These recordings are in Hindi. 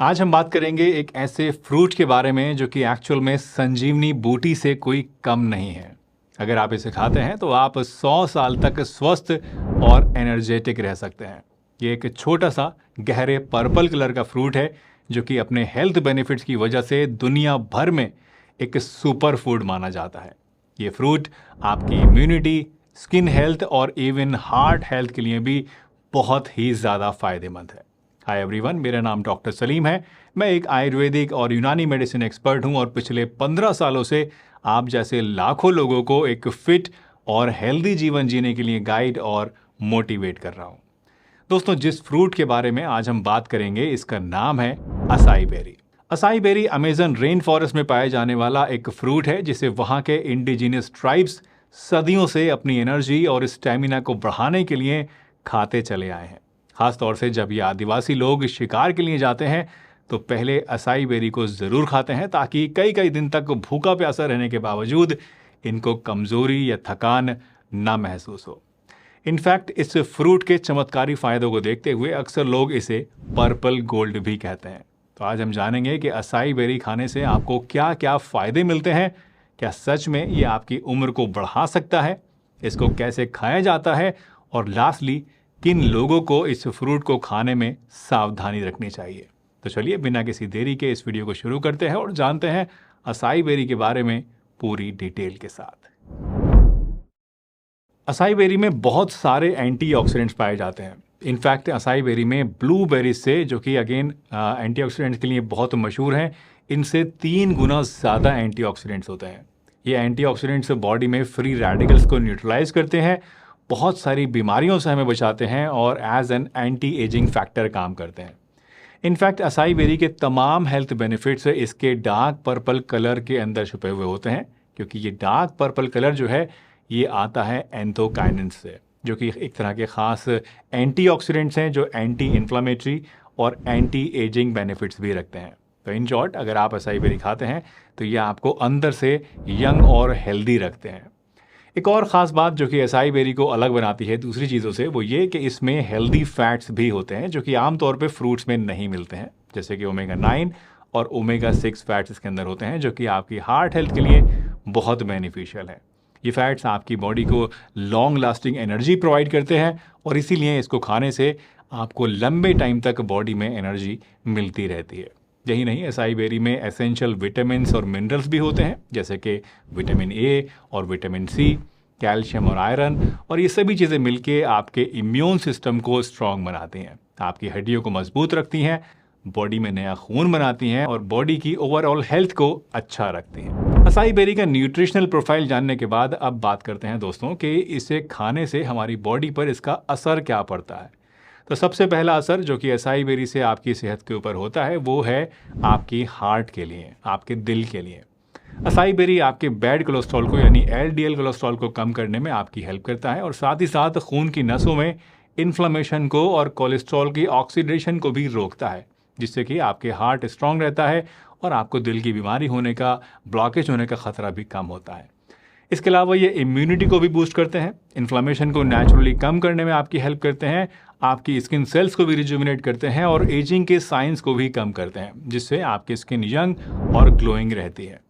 आज हम बात करेंगे एक ऐसे फ्रूट के बारे में जो कि एक्चुअल में संजीवनी बूटी से कोई कम नहीं है। अगर आप इसे खाते हैं तो आप 100 साल तक स्वस्थ और एनर्जेटिक रह सकते हैं। ये एक छोटा सा गहरे पर्पल कलर का फ्रूट है जो कि अपने हेल्थ बेनिफिट्स की वजह से दुनिया भर में एक सुपर फूड माना जाता है। ये फ्रूट आपकी इम्यूनिटी, स्किन हेल्थ और इवन हार्ट हेल्थ के लिए भी बहुत ही ज़्यादा फायदेमंद है। हाय एवरीवन, मेरा नाम डॉक्टर सलीम है। मैं एक आयुर्वेदिक और यूनानी मेडिसिन एक्सपर्ट हूं और पिछले 15 सालों से आप जैसे लाखों लोगों को एक फिट और हेल्दी जीवन जीने के लिए गाइड और मोटिवेट कर रहा हूं। दोस्तों, जिस फ्रूट के बारे में आज हम बात करेंगे इसका नाम है acai berry. Acai berry Amazon rainforest में पाए जाने वाला एक फ्रूट है जिसे वहां के इंडिजिनियस ट्राइब्स सदियों से अपनी एनर्जी और स्टेमिना को बढ़ाने के लिए खाते चले आए हैं। खासतौर से जब ये आदिवासी लोग शिकार के लिए जाते हैं तो पहले असाई बेरी को ज़रूर खाते हैं ताकि कई कई दिन तक भूखा प्यासा रहने के बावजूद इनको कमज़ोरी या थकान ना महसूस हो। इनफैक्ट इस फ्रूट के चमत्कारी फ़ायदों को देखते हुए अक्सर लोग इसे पर्पल गोल्ड भी कहते हैं। तो आज हम जानेंगे कि असाई बेरी खाने से आपको क्या क्या फ़ायदे मिलते हैं, क्या सच में ये आपकी उम्र को बढ़ा सकता है, इसको कैसे खाया जाता है और लास्टली किन लोगों को इस फ्रूट को खाने में सावधानी रखनी चाहिए। तो चलिए बिना किसी देरी के इस वीडियो को शुरू करते हैं और जानते हैं असाई बेरी के बारे में पूरी डिटेल के साथ। असाई बेरी में बहुत सारे एंटीऑक्सीडेंट्स पाए जाते हैं। इनफैक्ट असाई बेरी में ब्लूबेरी से, जो कि अगेन एंटीऑक्सीडेंट्स के लिए बहुत मशहूर हैं, इनसे 3 गुना ज़्यादा एंटीऑक्सीडेंट्स होते हैं। ये एंटीऑक्सीडेंट्स बॉडी में फ्री रेडिकल्स को न्यूट्रलाइज करते हैं, बहुत सारी बीमारियों से हमें बचाते हैं और as an anti ageing factor काम करते हैं। इनफैक्ट असाई बेरी के तमाम हेल्थ बेनिफिट्स इसके डार्क पर्पल कलर के अंदर छुपे हुए होते हैं, क्योंकि ये डार्क पर्पल कलर जो है ये आता है एंथोकाइनिन से, जो कि एक तरह के ख़ास एंटीऑक्सीडेंट्स हैं जो एंटी इन्फ्लामेटरी और एंटी एजिंग बेनिफिट्स भी रखते हैं। तो इन शॉर्ट, अगर आप असाई बेरी खाते हैं तो ये आपको अंदर से यंग और हेल्दी रखते हैं। एक और ख़ास बात जो कि असाई बेरी को अलग बनाती है दूसरी चीज़ों से, वो ये कि इसमें हेल्दी फैट्स भी होते हैं जो कि आमतौर पे फ्रूट्स में नहीं मिलते हैं, जैसे कि ओमेगा 9 और ओमेगा 6 फैट्स इसके अंदर होते हैं जो कि आपकी हार्ट हेल्थ के लिए बहुत बेनिफिशियल है। ये फैट्स आपकी बॉडी को लॉन्ग लास्टिंग एनर्जी प्रोवाइड करते हैं और इसीलिए इसको खाने से आपको लंबे टाइम तक बॉडी में एनर्जी मिलती रहती है। यही नहीं, असाई बेरी में एसेंशियल विटामिन्स और मिनरल्स भी होते हैं, जैसे कि विटामिन ए और विटामिन सी, कैल्शियम और आयरन, और ये सभी चीज़ें मिलके आपके इम्यून सिस्टम को स्ट्रॉन्ग बनाती हैं, आपकी हड्डियों को मजबूत रखती हैं, बॉडी में नया खून बनाती हैं और बॉडी की ओवरऑल हेल्थ को अच्छा रखती हैं। असाई बेरी का न्यूट्रिशनल प्रोफाइल जानने के बाद अब बात करते हैं दोस्तों कि इसे खाने से हमारी बॉडी पर इसका असर क्या पड़ता है। तो सबसे पहला असर जो कि असाई बेरी से आपकी सेहत के ऊपर होता है वो है आपकी हार्ट के लिए, आपके दिल के लिए। असाई बेरी आपके बैड कोलेस्ट्रॉल को यानी एलडीएल कोलेस्ट्रॉल को कम करने में आपकी हेल्प करता है और साथ ही साथ खून की नसों में इन्फ्लेमेशन को और कोलेस्ट्रॉल की ऑक्सीडेशन को भी रोकता है, जिससे कि आपके हार्ट स्ट्रांग रहता है और आपको दिल की बीमारी होने का, ब्लॉकेज होने का खतरा भी कम होता है। इसके अलावा ये इम्यूनिटी को भी बूस्ट करते हैं, इन्फ्लेमेशन को नेचुरली कम करने में आपकी हेल्प करते हैं, आपकी स्किन सेल्स को भी रिजुविनेट करते हैं और एजिंग के साइंस को भी कम करते हैं, जिससे आपकी स्किन यंग और ग्लोइंग रहती है।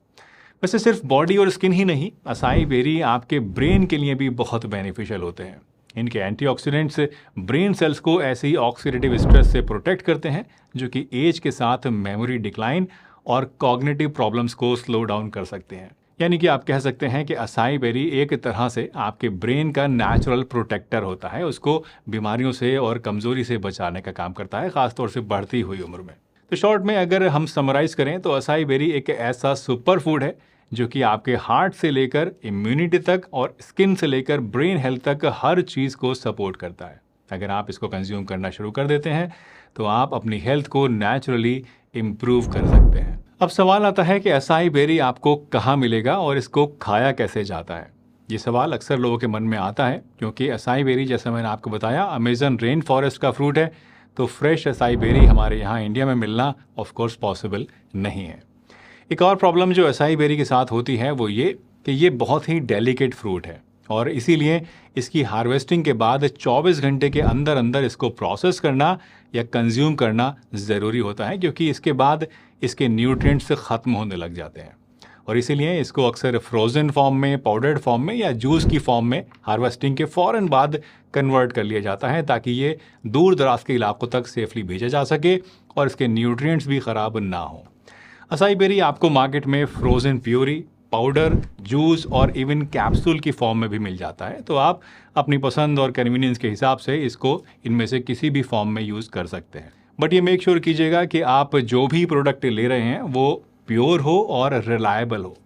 वैसे सिर्फ बॉडी और स्किन ही नहीं, असाई बेरी आपके ब्रेन के लिए भी बहुत बेनिफिशियल होते हैं। इनके एंटीऑक्सीडेंट्स ब्रेन सेल्स को ऐसे ही ऑक्सीडेटिव स्ट्रेस से प्रोटेक्ट करते हैं जो कि एज के साथ मेमोरी डिक्लाइन और कॉग्निटिव प्रॉब्लम्स को स्लो डाउन कर सकते हैं। यानी कि आप कह सकते हैं कि असाई बेरी एक तरह से आपके ब्रेन का नेचुरल प्रोटेक्टर होता है, उसको बीमारियों से और कमज़ोरी से बचाने का काम करता है, ख़ासतौर से बढ़ती हुई उम्र में। तो शॉर्ट में अगर हम समराइज़ करें तो असाई बेरी एक ऐसा सुपर फूड है जो कि आपके हार्ट से लेकर इम्यूनिटी तक और स्किन से लेकर ब्रेन हेल्थ तक हर चीज़ को सपोर्ट करता है। अगर आप इसको कंज्यूम करना शुरू कर देते हैं तो आप अपनी हेल्थ को नेचुरली इम्प्रूव कर सकते हैं। अब सवाल आता है कि असाई बेरी आपको कहाँ मिलेगा और इसको खाया कैसे जाता है। ये सवाल अक्सर लोगों के मन में आता है क्योंकि असाई बेरी, जैसा मैंने आपको बताया, अमेजन रेन फॉरेस्ट का फ्रूट है, तो फ्रेश असाई बेरी हमारे यहाँ इंडिया में मिलना ऑफ कोर्स पॉसिबल नहीं है। एक और प्रॉब्लम जो असाई बेरी के साथ होती है वो ये कि ये बहुत ही डेलिकेट फ्रूट है और इसीलिए इसकी हार्वेस्टिंग के बाद 24 घंटे के अंदर अंदर इसको प्रोसेस करना या कंज्यूम करना ज़रूरी होता है, क्योंकि इसके बाद इसके न्यूट्रिएंट्स ख़त्म होने लग जाते हैं। और इसीलिए इसको अक्सर फ्रोज़न फॉर्म में, पाउडर्ड फॉर्म में या जूस की फॉर्म में हार्वेस्टिंग के फ़ौरन बाद कन्वर्ट कर लिया जाता है, ताकि ये दूर दराज के इलाकों तक सेफली भेजा जा सके और इसके न्यूट्रिएंट्स भी ख़राब ना हो। असाई बेरी आपको मार्केट में फ्रोज़न प्यूरी, पाउडर, जूस और इवन कैप्सूल की फॉर्म में भी मिल जाता है, तो आप अपनी पसंद और कन्वीनियंस के हिसाब से इसको इनमें से किसी भी फॉर्म में यूज़ कर सकते हैं। बट ये मेक श्योर कीजिएगा कि आप जो भी प्रोडक्ट ले रहे हैं वो प्योर हो और रिलायबल हो।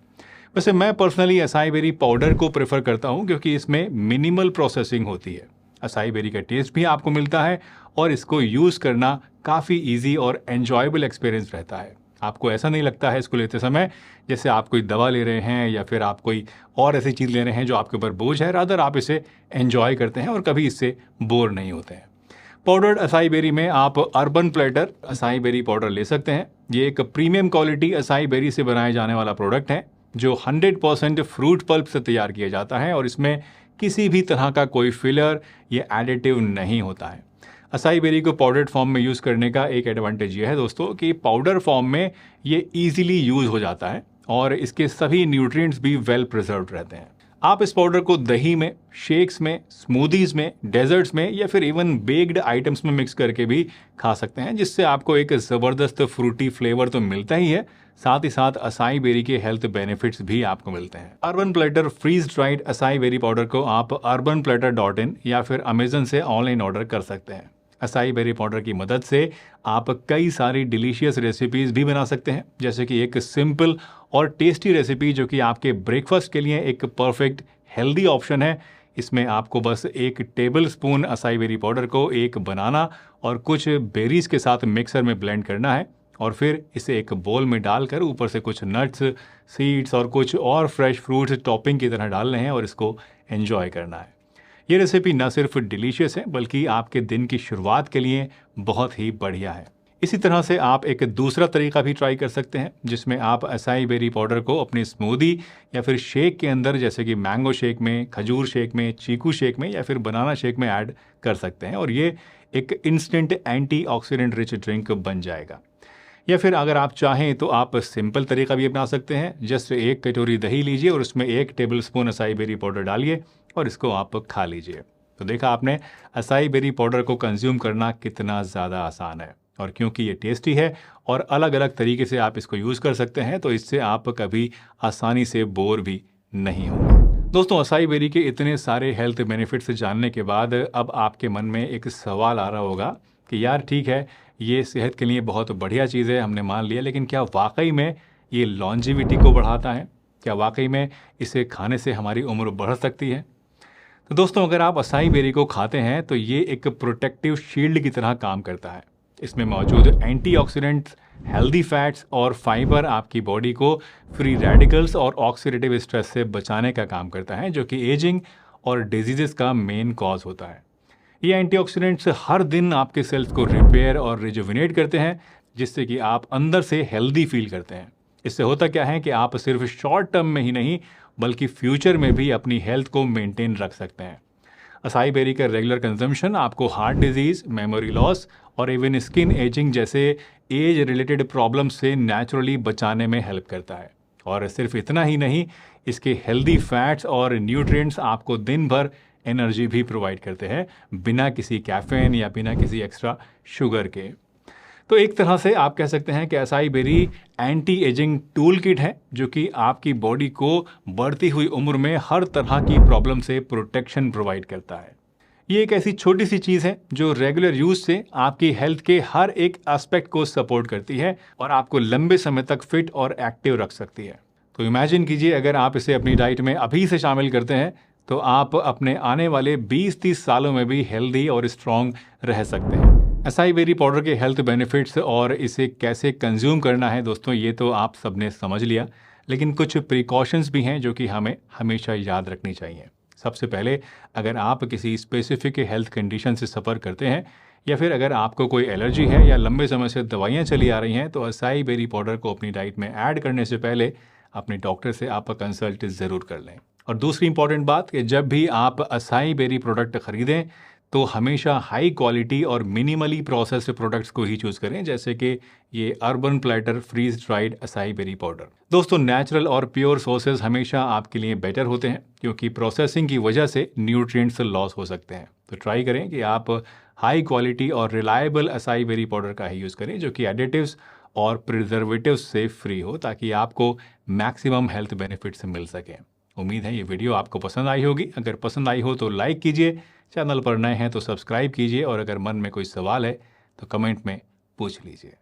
वैसे मैं पर्सनली असाई बेरी पाउडर को प्रेफर करता हूँ, क्योंकि इसमें मिनिमल प्रोसेसिंग होती है। असाई बेरी का टेस्ट भी आपको मिलता है और इसको यूज़ करना काफ़ी ईजी और एन्जॉयबल एक्सपीरियंस रहता है। आपको ऐसा नहीं लगता है इसको लेते समय जैसे आप कोई दवा ले रहे हैं या फिर आप कोई और ऐसी चीज़ ले रहे हैं जो आपके ऊपर बोझ है। रादर आप इसे एन्जॉय करते हैं और कभी इससे बोर नहीं होते हैं। पाउडर्ड असाई बेरी में आप Urban Platter acai berry powder ले सकते हैं। ये एक प्रीमियम क्वालिटी असाई बेरी से बनाए जाने वाला प्रोडक्ट है, जो 100% फ्रूट पल्प से तैयार किया जाता है और इसमें किसी भी तरह का कोई फिलर या एडिटिव नहीं होता है। असाई बेरी को पाउडर्ड फॉर्म में यूज़ करने का एक एडवांटेज ये है दोस्तों कि पाउडर फॉर्म में ये ईजिली यूज़ हो जाता है और इसके सभी न्यूट्रिएंट्स भी वेल प्रिजर्व्ड रहते हैं। आप इस पाउडर को दही में, शेक्स में, स्मूदीज़ में, डेजर्ट्स में या फिर इवन बेक्ड आइटम्स में मिक्स करके भी खा सकते हैं, जिससे आपको एक ज़बरदस्त फ्रूटी फ्लेवर तो मिलता ही है, साथ ही साथ असाई बेरी के हेल्थ बेनिफिट्स भी आपको मिलते हैं। Urban Platter freeze dried acai berry powder को आप urbanplatter.in या फिर अमेजन से ऑनलाइन ऑर्डर कर सकते हैं। असाई बेरी पाउडर की मदद से आप कई सारी डिलीशियस रेसिपीज़ भी बना सकते हैं, जैसे कि एक सिंपल और टेस्टी रेसिपी जो कि आपके ब्रेकफास्ट के लिए एक परफेक्ट हेल्दी ऑप्शन है। इसमें आपको बस 1 tablespoon acai berry powder को एक बनाना और कुछ बेरीज के साथ मिक्सर में ब्लेंड करना है और फिर इसे एक बोल में डालकर ऊपर से कुछ नट्स, सीड्स और कुछ और फ्रेश फ्रूट्स टॉपिंग की तरह डालने हैं और इसको एंजॉय करना है। ये रेसिपी न सिर्फ डिलीशियस है बल्कि आपके दिन की शुरुआत के लिए बहुत ही बढ़िया है। इसी तरह से आप एक दूसरा तरीका भी ट्राई कर सकते हैं, जिसमें आप असाई बेरी पाउडर को अपनी स्मूदी या फिर शेक के अंदर, जैसे कि मैंगो शेक में, खजूर शेक में, चीकू शेक में या फिर बनाना शेक में ऐड कर सकते हैं और ये एक इंस्टेंट एंटीऑक्सीडेंट रिच ड्रिंक बन जाएगा। या फिर अगर आप चाहें तो आप सिंपल तरीका भी अपना सकते हैं। जस्ट 1 कटोरी दही लीजिए और उसमें 1 tablespoon acai berry powder डालिए और इसको आप खा लीजिए। तो देखा आपने असाई बेरी पाउडर को कंज्यूम करना कितना ज़्यादा आसान है, और क्योंकि ये टेस्टी है और अलग अलग तरीके से आप इसको यूज़ कर सकते हैं, तो इससे आप कभी आसानी से बोर भी नहीं होंगे। दोस्तों, असाई बेरी के इतने सारे हेल्थ बेनिफिट्स जानने के बाद अब आपके मन में एक सवाल आ रहा होगा कि यार ठीक है, ये सेहत के लिए बहुत बढ़िया चीज़ है, हमने मान लिया, लेकिन क्या वाकई में ये लॉन्जिविटी को बढ़ाता है? क्या वाकई में इसे खाने से हमारी उम्र बढ़ सकती है? तो दोस्तों, अगर आप असाई बेरी को खाते हैं तो ये एक प्रोटेक्टिव शील्ड की तरह काम करता है। इसमें मौजूद एंटीऑक्सीडेंट्स, हेल्दी फैट्स और फाइबर आपकी बॉडी को फ्री रेडिकल्स और ऑक्सीडेटिव स्ट्रेस से बचाने का काम करता है, जो कि एजिंग और डिजीजेस का मेन कॉज होता है। ये एंटीऑक्सीडेंट्स हर दिन आपके सेल्स को रिपेयर और रिजुविनेट करते हैं, जिससे कि आप अंदर से हेल्दी फील करते हैं। इससे होता क्या है कि आप सिर्फ शॉर्ट टर्म में ही नहीं बल्कि फ्यूचर में भी अपनी हेल्थ को मेंटेन रख सकते हैं। असाई बेरी का रेगुलर कंजम्पशन आपको हार्ट डिजीज़, मेमोरी लॉस और इवन स्किन एजिंग जैसे एज रिलेटेड प्रॉब्लम से नेचुरली बचाने में हेल्प करता है। और सिर्फ इतना ही नहीं, इसके हेल्दी फैट्स और न्यूट्रिएंट्स आपको दिन भर एनर्जी भी प्रोवाइड करते हैं, बिना किसी कैफीन या बिना किसी एक्स्ट्रा शुगर के। तो एक तरह से आप कह सकते हैं कि acai berry anti ageing tool kit है, जो कि आपकी बॉडी को बढ़ती हुई उम्र में हर तरह की प्रॉब्लम से प्रोटेक्शन प्रोवाइड करता है। ये एक ऐसी छोटी सी चीज़ है जो रेगुलर यूज से आपकी हेल्थ के हर एक एस्पेक्ट को सपोर्ट करती है और आपको लंबे समय तक फिट और एक्टिव रख सकती है। तो इमेजिन कीजिए, अगर आप इसे अपनी डाइट में अभी से शामिल करते हैं तो आप अपने आने वाले 20-30 सालों में भी हेल्दी और स्ट्रॉन्ग रह सकते हैं। असाई बेरी पाउडर के हेल्थ बेनिफिट्स और इसे कैसे कंज्यूम करना है दोस्तों, ये तो आप सबने समझ लिया, लेकिन कुछ प्रिकॉशंस भी हैं जो कि हमें हमेशा याद रखनी चाहिए। सबसे पहले, अगर आप किसी स्पेसिफिक हेल्थ कंडीशन से सफ़र करते हैं या फिर अगर आपको कोई एलर्जी है या लंबे समय से दवाइयाँ चली आ रही हैं, तो असाई बेरी पाउडर को अपनी डाइट में ऐड करने से पहले अपने डॉक्टर से आप कंसल्ट ज़रूर कर लें। और दूसरी इंपॉर्टेंट बात कि जब भी आप असाई बेरी प्रोडक्ट खरीदें तो हमेशा हाई क्वालिटी और मिनिमली प्रोसेस्ड प्रोडक्ट्स को ही चूज करें, जैसे कि ये Urban Platter freeze dried acai berry powder. दोस्तों, नेचुरल और प्योर सोर्सेज हमेशा आपके लिए बेटर होते हैं, क्योंकि प्रोसेसिंग की वजह से न्यूट्रिएंट्स लॉस हो सकते हैं। तो ट्राई करें कि आप हाई क्वालिटी और रिलायबल असाई बेरी पाउडर का ही यूज़ करें, जो कि एडिटिव्स और प्रिजर्वेटिव्स से फ्री हो, ताकि आपको मैक्सिमम हेल्थ बेनिफिट्स मिल सकें। उम्मीद है ये वीडियो आपको पसंद आई होगी। अगर पसंद आई हो तो लाइक कीजिए, चैनल पर नए हैं तो सब्सक्राइब कीजिए, और अगर मन में कोई सवाल है तो कमेंट में पूछ लीजिए।